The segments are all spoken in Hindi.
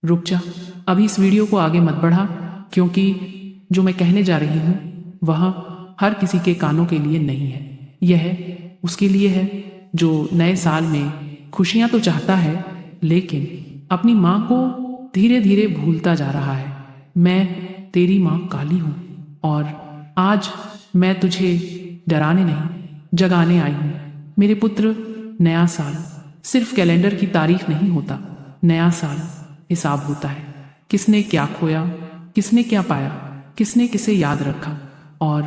रुक जा, अभी इस वीडियो को आगे मत बढ़ा, क्योंकि जो मैं कहने जा रही हूँ वह हर किसी के कानों के लिए नहीं है। यह उसके लिए है जो नए साल में खुशियाँ तो चाहता है, लेकिन अपनी माँ को धीरे धीरे भूलता जा रहा है। मैं तेरी माँ काली हूँ और आज मैं तुझे डराने नहीं, जगाने आई हूँ। मेरे पुत्र, नया साल सिर्फ कैलेंडर की तारीख नहीं होता। नया साल हिसाब होता है। किसने क्या खोया, किसने क्या पाया, किसने किसे याद रखा और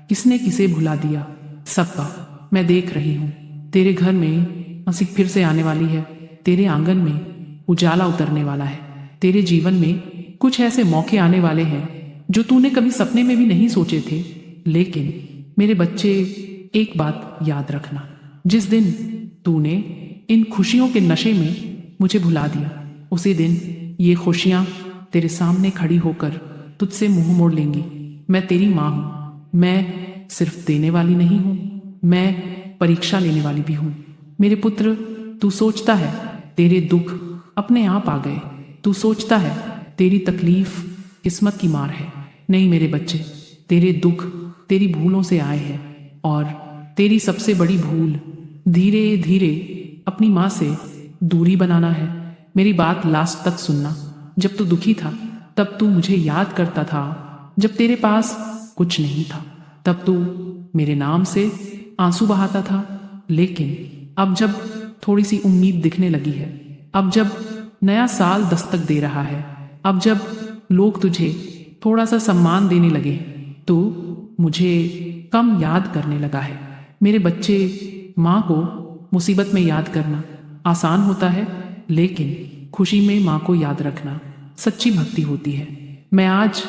किसने किसे भुला दिया, सबका मैं देख रही हूँ। तेरे घर में हंसी फिर से आने वाली है। तेरे आंगन में उजाला उतरने वाला है। तेरे जीवन में कुछ ऐसे मौके आने वाले हैं जो तूने कभी सपने में भी नहीं सोचे थे। लेकिन मेरे बच्चे, एक बात याद रखना, जिस दिन तूने इन खुशियों के नशे में मुझे भुला दिया, उसी दिन ये खुशियां तेरे सामने खड़ी होकर तुझसे मुंह मोड़ लेंगी। मैं तेरी माँ हूँ। मैं सिर्फ देने वाली नहीं हूँ, मैं परीक्षा लेने वाली भी हूँ। मेरे पुत्र, तू सोचता है तेरे दुख अपने आप आ गए। तू सोचता है तेरी तकलीफ किस्मत की मार है। नहीं मेरे बच्चे, तेरे दुख तेरी भूलों से आए हैं और तेरी सबसे बड़ी भूल धीरे धीरे अपनी माँ से दूरी बनाना है। मेरी बात लास्ट तक सुनना। जब तू दुखी था तब तू मुझे याद करता था। जब तेरे पास कुछ नहीं था तब तू मेरे नाम से आंसू बहाता था। लेकिन अब जब थोड़ी सी उम्मीद दिखने लगी है, अब जब नया साल दस्तक दे रहा है, अब जब लोग तुझे थोड़ा सा सम्मान देने लगे, तो मुझे कम याद करने लगा है। मेरे बच्चे, माँ को मुसीबत में याद करना आसान होता है, लेकिन खुशी में माँ को याद रखना सच्ची भक्ति होती है। मैं आज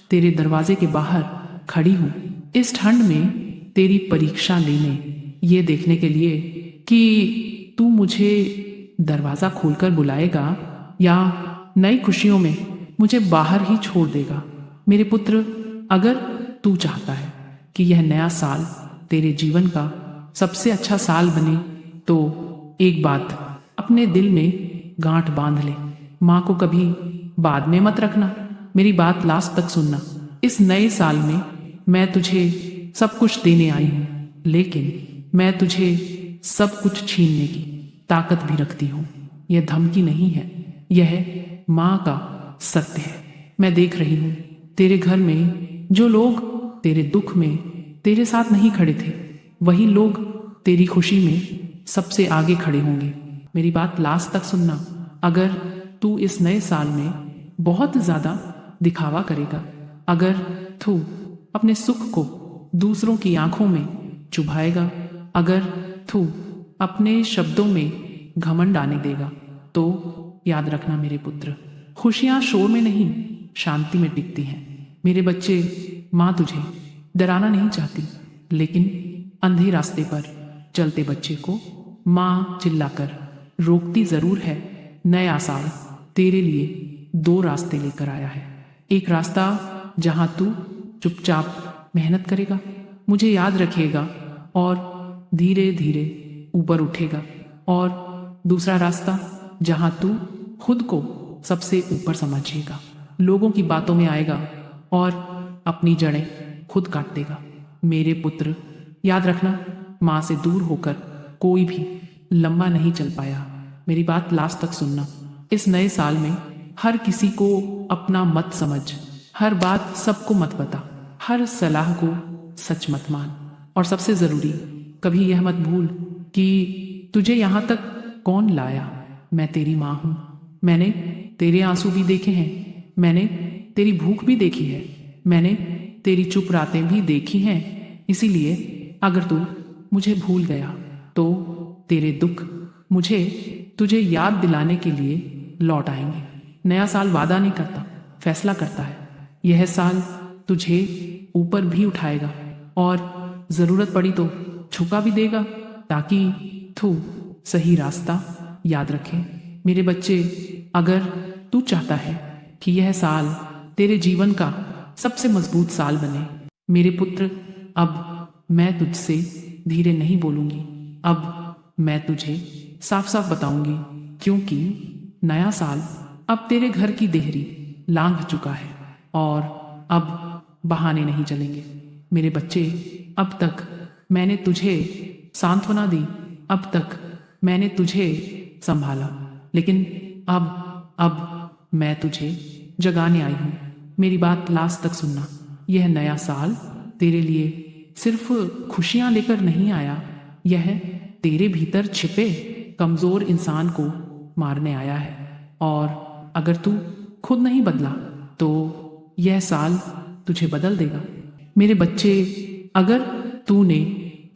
तेरे दरवाजे के बाहर खड़ी हूँ, इस ठंड में तेरी परीक्षा लेने, ये देखने के लिए कि तू मुझे दरवाज़ा खोलकर बुलाएगा या नई खुशियों में मुझे बाहर ही छोड़ देगा। मेरे पुत्र, अगर तू चाहता है कि यह नया साल तेरे जीवन का सबसे अच्छा साल बने, तो एक बात अपने दिल में गांठ बांध ले। माँ को कभी बाद में मत रखना। मेरी बात लास्ट तक सुनना। इस नए साल में मैं तुझे सब कुछ देने आई हूँ, लेकिन मैं तुझे सब कुछ छीनने की ताकत भी रखती हूँ। यह धमकी नहीं है, यह माँ का सत्य है। मैं देख रही हूँ तेरे घर में जो लोग तेरे दुख में तेरे साथ नहीं खड़े थे, वही लोग तेरी खुशी में सबसे आगे खड़े होंगे। मेरी बात लास्ट तक सुनना। अगर तू इस नए साल में बहुत ज्यादा दिखावा करेगा, अगर तू अपने सुख को दूसरों की आंखों में चुभाएगा, अगर तू अपने शब्दों में घमंड आने देगा, तो याद रखना मेरे पुत्र, खुशियां शोर में नहीं, शांति में टिकती हैं। मेरे बच्चे, माँ तुझे डराना नहीं चाहती, लेकिन अंधे रास्ते पर चलते बच्चे को माँ चिल्लाकर रोकती जरूर है। नया साल तेरे लिए दो रास्ते लेकर आया है। एक रास्ता जहां तू चुपचाप मेहनत करेगा, मुझे याद रखेगा और धीरे धीरे ऊपर उठेगा, और दूसरा रास्ता जहां तू खुद को सबसे ऊपर समझेगा, लोगों की बातों में आएगा और अपनी जड़ें खुद काट देगा। मेरे पुत्र, याद रखना, माँ से दूर होकर कोई भी लंबा नहीं चल पाया। मेरी बात लास्ट तक सुनना। इस नए साल में हर किसी को अपना मत समझ, हर बात सबको मत बता, हर सलाह को सच मत मान, और सबसे जरूरी, कभी यह मत भूल कि तुझे यहाँ तक कौन लाया। मैं तेरी माँ हूँ। मैंने तेरे आंसू भी देखे हैं, मैंने तेरी भूख भी देखी है, मैंने तेरी चुप रातें भी देखी हैं। इसीलिए अगर तू मुझे भूल गया तो तेरे दुख मुझे तुझे याद दिलाने के लिए लौट आएंगे। नया साल वादा नहीं करता, फैसला करता है। यह साल तुझे ऊपर भी उठाएगा और जरूरत पड़ी तो झुका भी देगा, ताकि तू सही रास्ता याद रखे। मेरे बच्चे, अगर तू चाहता है कि यह साल तेरे जीवन का सबसे मजबूत साल बने, मेरे पुत्र, अब मैं तुझसे धीरे नहीं बोलूंगी, अब मैं तुझे साफ साफ बताऊंगी, क्योंकि नया साल अब तेरे घर की देहरी लांघ चुका है और अब बहाने नहीं चलेंगे। मेरे बच्चे, अब तक मैंने तुझे सांत्वना दी, अब तक मैंने तुझे संभाला, लेकिन अब मैं तुझे जगाने आई हूँ। मेरी बात लास्ट तक सुनना। यह नया साल तेरे लिए सिर्फ खुशियां लेकर नहीं आया, यह तेरे भीतर छिपे कमजोर इंसान को मारने आया है। और अगर तू खुद नहीं बदला तो यह साल तुझे बदल देगा। मेरे बच्चे, अगर तूने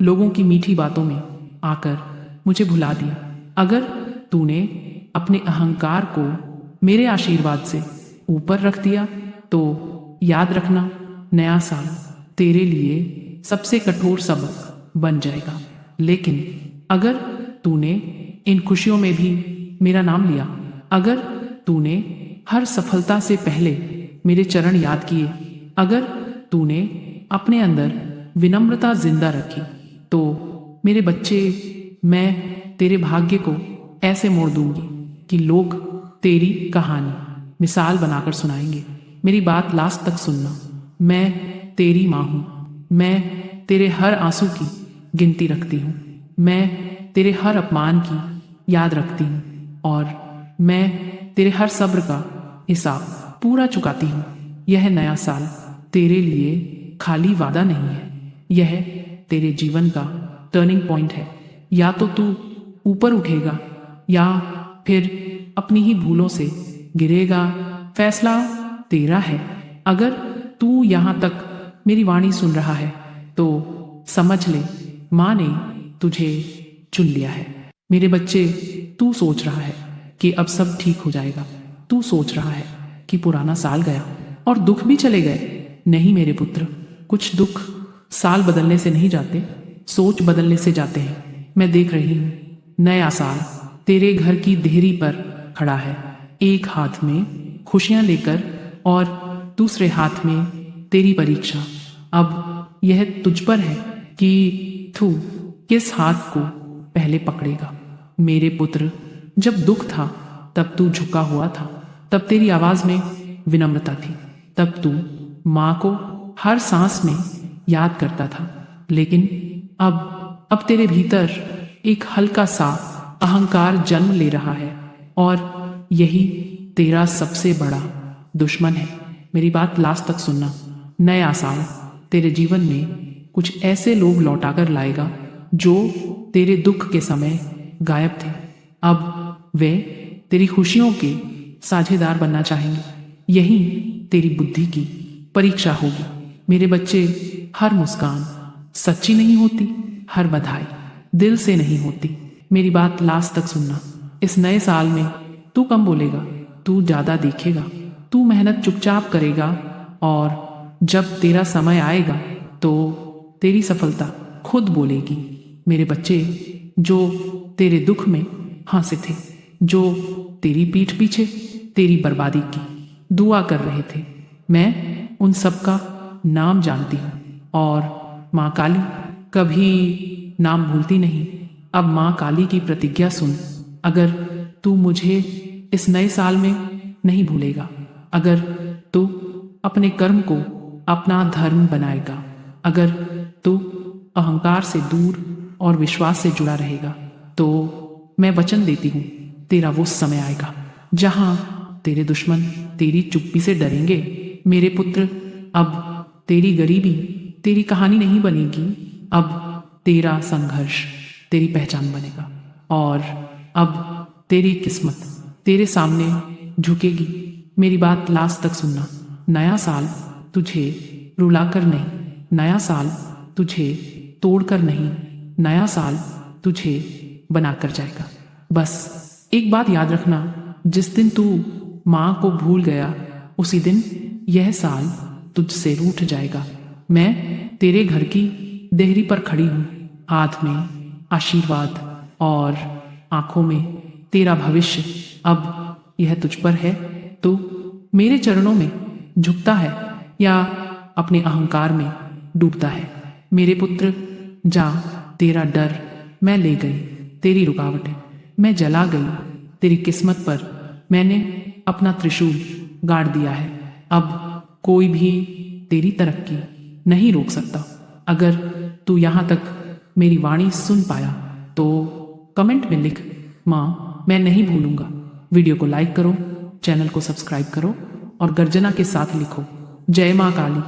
लोगों की मीठी बातों में आकर मुझे भुला दिया, अगर तूने अपने अहंकार को मेरे आशीर्वाद से ऊपर रख दिया, तो याद रखना, नया साल तेरे लिए सबसे कठोर सबक बन जाएगा। लेकिन अगर तूने इन खुशियों में भी मेरा नाम लिया, अगर तूने हर सफलता से पहले मेरे चरण याद किए, अगर तूने अपने अंदर विनम्रता जिंदा रखी, तो मेरे बच्चे, मैं तेरे भाग्य को ऐसे मोड़ दूंगी कि लोग तेरी कहानी मिसाल बनाकर सुनाएंगे। मेरी बात लास्ट तक सुनना। मैं तेरी माँ हूँ। मैं तेरे हर आंसू की गिनती रखती हूँ। मैं तेरे हर अपमान की याद रखती हूँ और मैं तेरे हर सब्र का हिसाब पूरा चुकाती हूँ। यह नया साल तेरे लिए खाली वादा नहीं है, यह तेरे जीवन का टर्निंग पॉइंट है। या तो तू ऊपर उठेगा या फिर अपनी ही भूलों से गिरेगा। फैसला तेरा है। अगर तू यहाँ तक मेरी वाणी सुन रहा है तो समझ ले, माँ ने तुझे चुन लिया है। मेरे बच्चे, तू सोच रहा है कि अब सब ठीक हो जाएगा, तू सोच रहा है कि पुराना साल गया और दुख भी चले गए। नहीं मेरे पुत्र, कुछ दुख साल बदलने से नहीं जाते, सोच बदलने से जाते हैं। मैं देख रही हूँ, नया साल तेरे घर की देहरी पर खड़ा है, एक हाथ में खुशियां लेकर और दूसरे हाथ में तेरी परीक्षा। अब यह तुझ पर है कि तू किस हाथ को पहले पकड़ेगा। मेरे पुत्र, जब दुख था तब तू झुका हुआ था, तब तेरी आवाज में विनम्रता थी, तब तू माँ को हर सांस में याद करता था। लेकिन अब तेरे भीतर एक हल्का सा अहंकार जन्म ले रहा है और यही तेरा सबसे बड़ा दुश्मन है। मेरी बात लास्ट तक सुनना। नया साल तेरे जीवन में कुछ ऐसे लोग लौटाकर लाएगा जो तेरे दुख के समय गायब थे। अब वे तेरी खुशियों के साझेदार बनना चाहेंगे। यही तेरी बुद्धि की परीक्षा होगी। मेरे बच्चे, हर मुस्कान सच्ची नहीं होती, हर बधाई दिल से नहीं होती। मेरी बात लास्ट तक सुनना। इस नए साल में तू कम बोलेगा, तू ज्यादा देखेगा, तू मेहनत चुपचाप करेगा और जब तेरा समय आएगा तो तेरी सफलता खुद बोलेगी। मेरे बच्चे, जो तेरे दुख में हंसे थे, जो तेरी पीठ पीछे तेरी बर्बादी की दुआ कर रहे थे, मैं उन सब का नाम जानती हूँ और माँ काली कभी नाम भूलती नहीं। अब माँ काली की प्रतिज्ञा सुन। अगर तू मुझे इस नए साल में नहीं भूलेगा, अगर तू अपने कर्म को अपना धर्म बनाएगा, अगर तू अहंकार से दूर और विश्वास से जुड़ा रहेगा, तो मैं वचन देती हूँ, तेरा वो समय आएगा जहां तेरे दुश्मन तेरी चुप्पी से डरेंगे। मेरे पुत्र, अब तेरी गरीबी तेरी कहानी नहीं बनेगी, अब तेरा संघर्ष तेरी पहचान बनेगा और अब तेरी किस्मत तेरे सामने झुकेगी। मेरी बात लास्ट तक सुनना। नया साल तुझे रुलाकर नहीं, नया साल तुझे तोड़कर नहीं, नया साल तुझे बनाकर जाएगा। बस एक बात याद रखना, जिस दिन तू माँ को भूल गया उसी दिन यह साल तुझसे रूठ जाएगा। मैं तेरे घर की देहरी पर खड़ी हूँ, हाथ में आशीर्वाद और आंखों में तेरा भविष्य। अब यह तुझ पर है। तू मेरे चरणों में झुकता है या अपने अहंकार में डूबता है। मेरे पुत्र, जा, तेरा डर मैं ले गई, तेरी रुकावटें मैं जला गई, तेरी किस्मत पर मैंने अपना त्रिशूल गाड़ दिया है। अब कोई भी तेरी तरक्की नहीं रोक सकता। अगर तू यहाँ तक मेरी वाणी सुन पाया तो कमेंट में लिख, माँ मैं नहीं भूलूंगा। वीडियो को लाइक करो, चैनल को सब्सक्राइब करो और गर्जना के साथ लिखो, जय माँ काली।